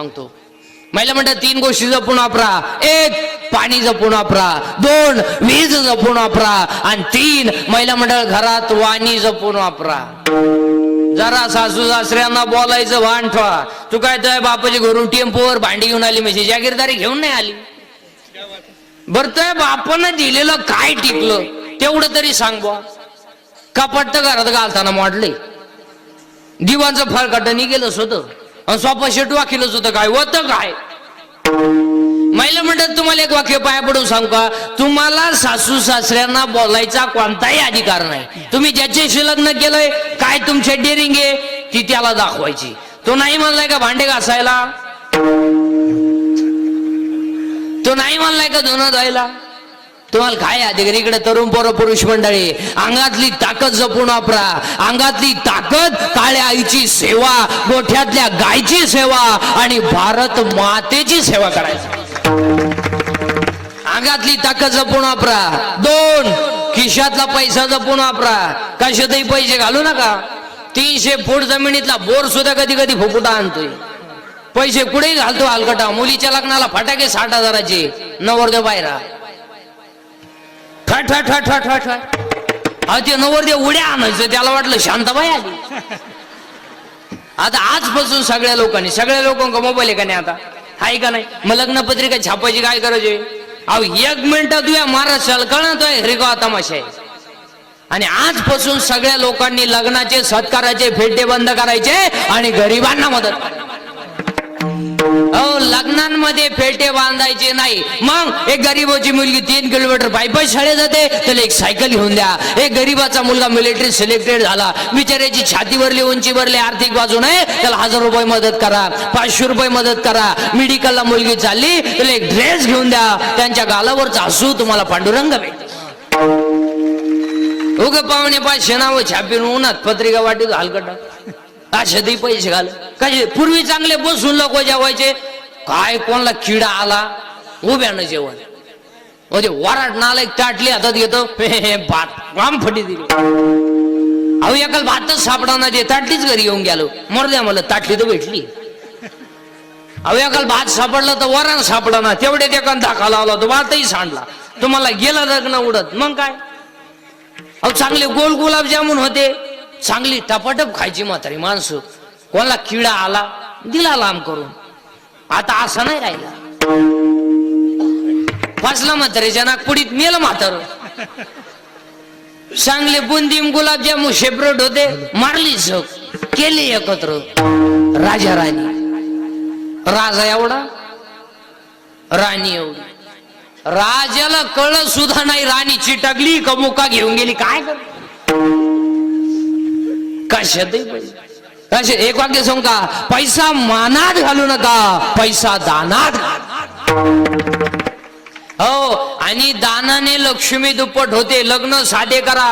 सांगतो. महिला म्हणतात 3 गोष्टी जपून वापरा. 1 पाणी जपून वापरा, 2 वीज जपून वापरा, आणि 3 महिला मंडळ घरात वाणी जपून वापरा. जरा सासू सासऱ्यांना बोलायचं भान ठेवा. तू काय तुझ्या बापाच्या घरून टेम्पोवर भांडी घेऊन आली म्हणजे जागीरदारी घेऊन नाही आली. बरं तुझ्या बापानं दिलेलं काय टिकलं तेवढं तरी सांग बुवा. कपाट तर घरात घालताना मोडले, दिवाणचं फळकट निघेलच होतं, आणि सोफा सेट वाकिलच होतं. काय होतं काय? महिला म्हणतात तुम्हाला एक वाक्य पाया पडून सांगू का, तुम्हाला सासू सासऱ्यांना बोलायचा कोणताही अधिकार नाही. तुम्ही ज्याच्याशी लग्न केलंय काय तुमची डेअरिंग आहे ती त्याला दाखवायची. तो नाही म्हणलाय का भांडे घासायला, तो नाही म्हणलाय का धुणं धुवायला, तुम्हाला काय अधिकार? इकडे तरुण पोरं पुरुष मंडळी, अंगातली ताकद जपून वापरा. अंगातली ताकद काळ्या आईची सेवा, गोठ्यातल्या गायची सेवा आणि भारत मातेची सेवा करायची. अंगातली ताकद जपून वापरा. 2 खिशातला पैसा जपून वापरा. कशातही पैसे घालू नका. 300 फूट जमिनीतला बोर सुद्धा कधी कधी फुकुटा आणतोय. पैसे कुठेही घालतो हलकटा. मुलीच्या लग्नाला फटाके 60,000चे, नवरदेव बाहेरा ठट ठट ठट ठट ठट. ते नवरदेव उड्या आणायचं, त्याला वाटलं शांताबाई आली. आता आजपासून सगळ्या लोकांना मोबाईल आहे का नाही? आता आहे का नाही? मग लग्नपत्रिका छापायची काय गरज आहे? अहो 1 मिनिटात तुझ्या महाराष्ट्राला कळतोय रेगाव तमाशा आहे. आणि आजपासून सगळ्या लोकांनी लग्नाचे सत्काराचे फेटे बंद करायचे आणि गरिबांना मदत करायची. लग्नांमध्ये फेटे बांधायचे नाही. मग एक गरीबाची मुलगी 3 किलोमीटर पायी शाळेत जाते, त्याला एक सायकल घेऊन द्या. एक गरीबाचा मुलगा मिलिटरी सिलेक्टेड झाला, बिचाऱ्याची छाती भरली, उंची भरली, आर्थिक बाजू नाही, त्याला 1000 रुपये मदत करा, 500 रुपये मदत करा. मेडिकलला मुलगी चालली, त्याला एक ड्रेस घेऊन द्या. त्यांच्या गालावरचा हसू तुम्हाला पांडुरंग भेटेल. उग पाहुणे 500 नावं छापीन उन्हात पत्रिका वाटीत हलकटा अशातही पैसे घाल. काय पूर्वी चांगले बसून लोक जेवायचे. काय कोणाला किडा आला उभ्यानं जेवण, म्हणजे वराट नाला एक ताटली हातात घेतो, भात वाम फटी दिली. अहो एकाला भातच सापडा ते ताटलीच घरी येऊन गेलो. मर द्या मला ताटली तर भेटली. अहो एकाला भात सापडला तर वरण सापडा ना, तेवढे एकाला धाका लावला तो भातही सांडला. तुम्हाला गेला लग्न उडत. मग काय? अहो चांगले गोल गुलाबजामुन होते, चांगली टपाटप खायची म्हातारी माणसं. कोणाला किडा आला दिला लांब करून. आता असं नाही राहिला. फसला म्हातारीच्या नागपुडीत मेलं म्हातार. चांगले बुंदीम गुलाबजामू सेपरेट होते, मारली झक, केले एकत्र. राजा राणी, राजा एवढा राणी एवढी. राजाला कळलं सुद्धा नाही राणी चिटकली का मुका घेऊन गेली. काय कर कशातही पैसे. एक वाक्य सांगू का, पैसा मानात घालू नका, पैसा दानात. हो, आणि दानाने लक्ष्मी दुप्पट होते. लग्न साधे करा.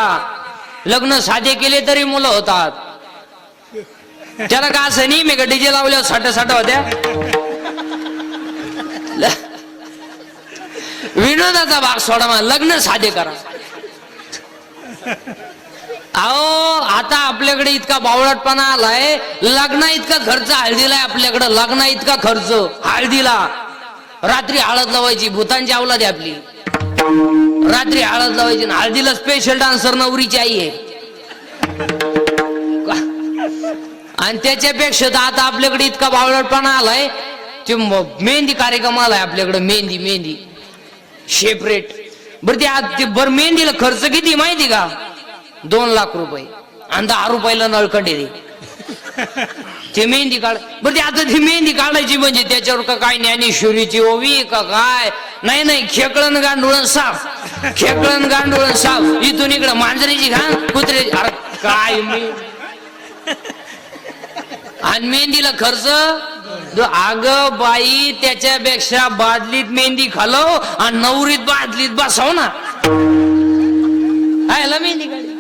लग्न साधे केले तरी मुलं होतात. त्याला का असं नाही मी का डीजे लावल्यावर साठ होत्या. विनोदाचा भाग सोडा, मग लग्न साधे करा. अहो आता आपल्याकडे इतका बावळटपणा आलाय. लग्ना इतका खर्च हळदीला आहे आपल्याकडे. लग्ना इतका खर्च हळदीला. रात्री हळद लावायची, भूतांची अवलाद आहे आपली. रात्री हळद लावायची, हळदीला स्पेशल डान्सर नवरीची आई आहे. आणि त्याच्यापेक्षा तर आता आपल्याकडे इतका बावळटपणा आलाय, ते मेहंदी कार्यक्रम आलाय आपल्याकडे. मेहंदी सेपरेट. बरं मेहंदीला खर्च किती माहिती का? 2 लाख रुपये. आणि 10 रुपयाला नळकंडे दे ते मेहंदी काढ. बरं ते आता ती मेहंदी काढायची म्हणजे त्याच्यावर का काय ज्ञानेश्वरीची ओवी का काय? नाही, खेकळण गांडुळण साफ, खेकळण गांडुळण साफ. इथून इकडं मांजरीची घाण, कुत्रे. अरे काय आणि मेहंदीला खर्च. अग बाई, त्याच्यापेक्षा बादलीत मेहंदी खालव आणि नवरीत बादलीत बसव ना. आयला मेहंदी काढली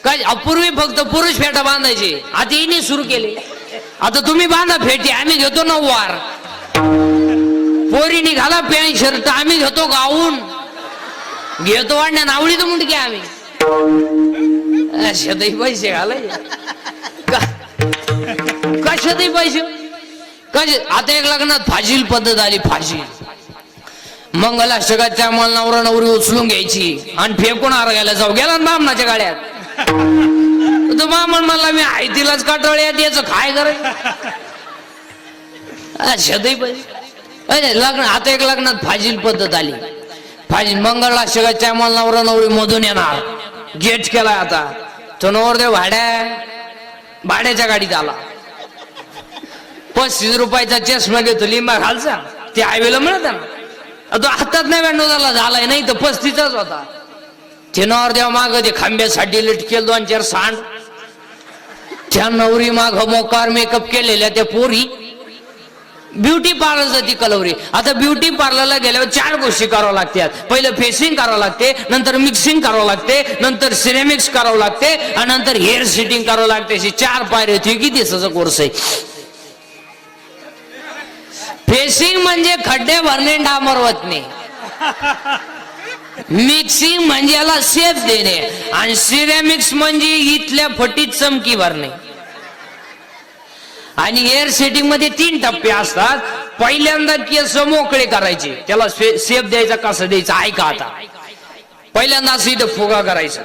काय अपूर्वी फक्त पुरुष फेटा बांधायचे. आता हिने सुरू केले. आता तुम्ही बांधा फेटी, आम्ही घेतो 9 वार. पोरी निघाला पॅन्ट शर्ट, आम्ही घेतो गाऊन. घेतो वाढण्या नावळी तर मुंडके आम्ही. अशातही पैसे घालाय कशातही पैसे कसे. आता एक लग्नात फाजील पद्धत आली. फाजील मंगलाष्टकात त्या मला नवरा नवरी उचलून घ्यायची आणि फेकून आरगायला जाऊ गेला ना बामणाच्या गाड्यात. तो बामण म्हणला मी आई तिलाच काटवळ्यात याचं काय करायचं. अशातही पैसे लग्न. आता एक लग्नात फाजील पद्धत आली. फाजील मंगलाष्टकात त्या मला नवरा नवरी मधून येणार. गेट केलाय आता. तो नवरदेव भाड्याच्या गाडीत आला. 35 रुपयाचा चष्मा घेतो लिंबा खालचा. ते हायवेला मिळत ना. तो हातात 99 झालाय नाही तर 35च होता. ते नवरदेव माग ते खांब्यासाठी लटकेल 2-4 सांड. त्या नवरी माग मोकार मेकअप केलेल्या त्या पोरी. ब्युटी पार्लर जाती कलवरी. आता ब्युटी पार्लरला गेल्यावर 4 गोष्टी करावं लागतात. पहिलं फेसिंग करावं लागते, नंतर मिक्सिंग करावं लागते, नंतर सिरेमिक्स करावं लागते आणि नंतर हेअर सेटिंग करावं लागते. 4 पायऱ्या. किती दिवसाचा कोर्स आहे. फेसिंग म्हणजे खड्डे भरणे डांबर वतणे. मिक्सिंग म्हणजे याला शेप देणे आणि सिरेमिक्स म्हणजे इथल्या फटीत चमकी भरणे. आणि हेअर सेटिंग मध्ये 3 टप्पे असतात. पहिल्यांदा केस मोकळे करायचे. त्याला शेप द्यायचा कसं द्यायचा ऐका आता. पहिल्यांदा असं इथं फुगा करायचा.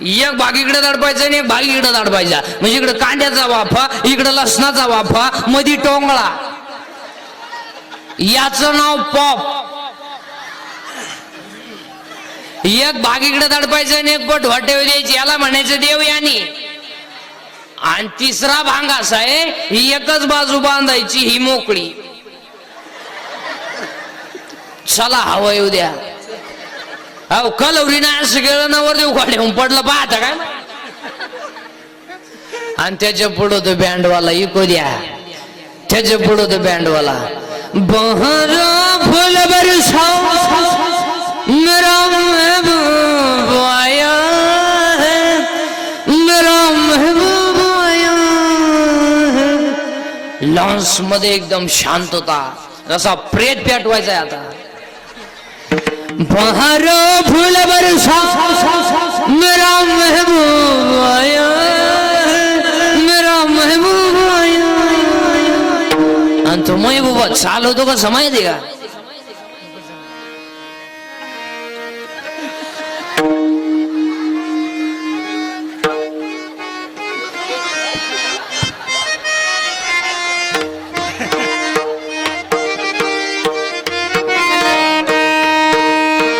एक भाग इकडे दडपायचा आणि एक भाग इकडे दडपायचा. म्हणजे इकडे कांद्याचा वाफा, इकडे लसणाचा वाफा, मध्ये टोंगळा. याचं नाव पॉप. एक भाग इकडे दडपायचा आणि एक बोट वाटेव द्यायची. याला म्हणायचं देवयानी. आणि तिसरा भाग असा आहे ही एकच बाजू बांधायची ही मोकळी. चला हवं येऊ द्या. अहो कलवरी नाही असं गेलं नवर देऊ खाली पडलं पाहता काय. आणि त्याच्या पुढं तो बँडवाला इको द्या. त्याच्या पुढं तो बँडवाला बहरा फुल बरसाओ मेरा महबूब आया है, मेरा महबूब आया है. लॉन्स मध्ये एकदम शांतता. जसा प्रेत पेटवायचा आहे आता. बहरा फुल बरसाओ मेरा महबूब आया है, मेरा महबूब आया. आणि तो महबूबा चालवतो का समय दे का.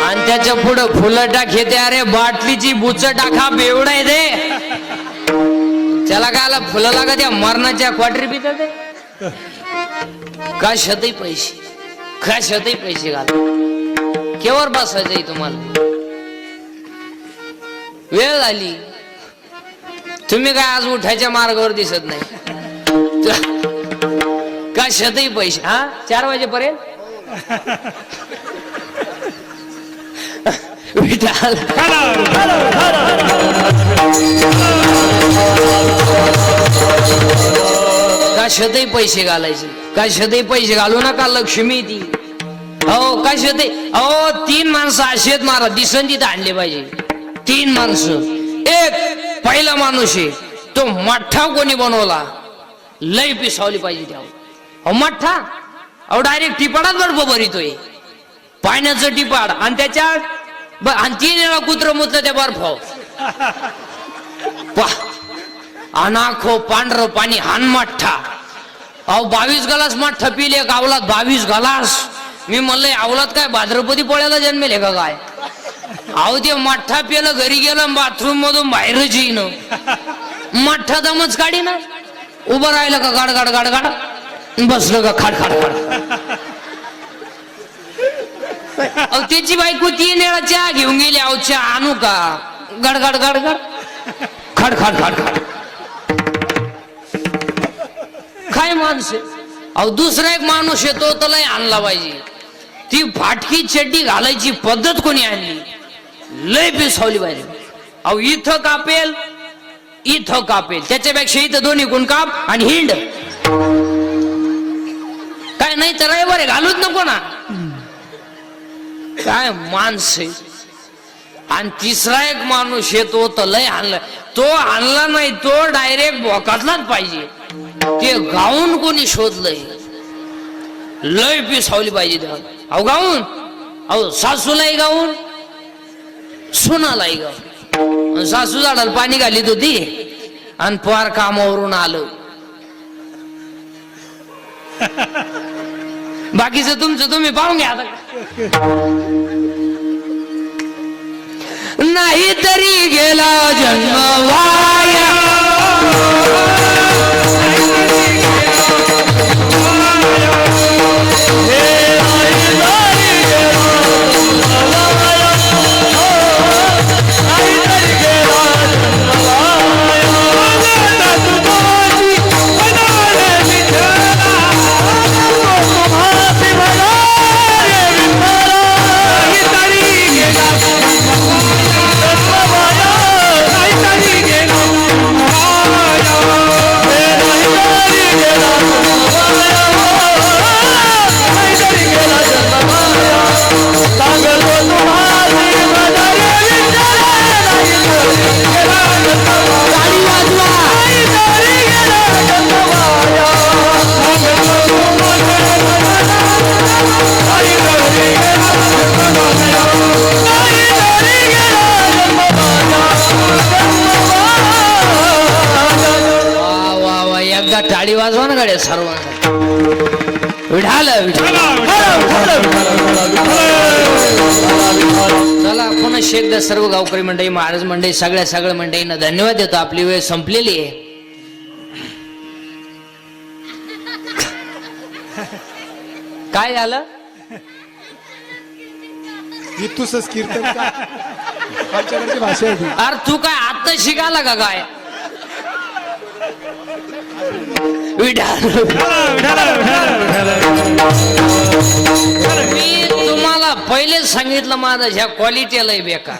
आणि त्याच्या पुढं फुलं टाक. अरे बाटलीची बुच टाका बेवडा आहे ते. त्याला काय आला फुलं लागत या मरणाच्या क्वार्टर पितात. कशातही पैसे कशातही पैसे घाल. केवर बसायचंय तुम्हाला. वेळ झाली. तुम्ही काय आज उठायच्या मार्गावर दिसत नाही. कशातही पैसे. 4 वाजेपर्यंत विठाल कशातही पैसे घालायचे. कशातही पैसे घालू नका. लक्ष्मी ती. हो कशातही. अहो 3 माणसं अशी आहेत महाराज दिसन तिथं आणले पाहिजे. 3 माणसं. एक पहिला माणूस आहे तो मठ्ठा कोणी बनवला लय पिसावली पाहिजे त्यावर. अहो मठ्ठा. अहो डायरेक्ट टिपाडात बर्फ भरितोय. पाण्याचं टिपाड आणि त्याच्यात आणि 3 वेळा कुत्र मुतलं त्या बर्फावर. अनाखो पांढर पाणी हान मठ्ठा. अहो 22 गलास मठ्ठा पिले गावलात. 22 गलास. मी म्हणलं आवलात काय भाद्रपदी पोळ्याला जन्मेले का काय. अहो ते मठ्ठा पिलं घरी गेलं बाथरूम मधून बाहेरच येईन. मठ्ठा दमच काढी ना. उभं राहिलं का गाड गाड गाड गाड. बसलं का खाड खाड खाड. अहो त्याची बायको 3 वेळा चहा घेऊन गेली. अहो चहा आणू का. गड गड गड गड खाड खाड खाड खाड. काय माणूस आहे. अहो दुसरा एक माणूस येतो त्याला आणला पाहिजे. ती फाटकी चड्डी घालायची पद्धत कोणी आणली लय पिसावली पाहिजे. अहो इथं कापेल इथं कापेल. त्याच्यापेक्षा इथं दोन्ही गुण काप आणि हिंड. काय नाही तर रविवारी घालूच नको ना. काय माणसं. आणि तिसरा एक माणूस येतो तर लय आणला, तो आणला नाही, तो डायरेक्ट भोकातलाच पाहिजे. ते गाऊन कोणी शोधलंय, लय पिसावली पाहिजे तेव्हा. अहो गाऊन, अहो सासूलाही गाऊन, सुनालाही गाऊन. सासू झाडाला पाणी घालीत होती आणि पोर कामावरून आलं. बाकीचं तुमचं तुम्ही पाहून घ्या आता. नाही तरी गेला जन्म वाया, टाळी वाजवा ना गाड्या सर्वांना. विठाल चला पुन्हा शेकदा सर्व गावकरी मंडळी, महाराज मंडळी, सगळ्या मंडळींना धन्यवाद देतो. आपली वेळ संपलेली आहे. काय झालं? इथूसच कीर्तन का आमच्याकडची भाषा आहे. अरे तू काय आता शिकायला का काय? मी तुम्हाला पहिलेच सांगितलं, माझा ह्या क्वालिटीला बेकार.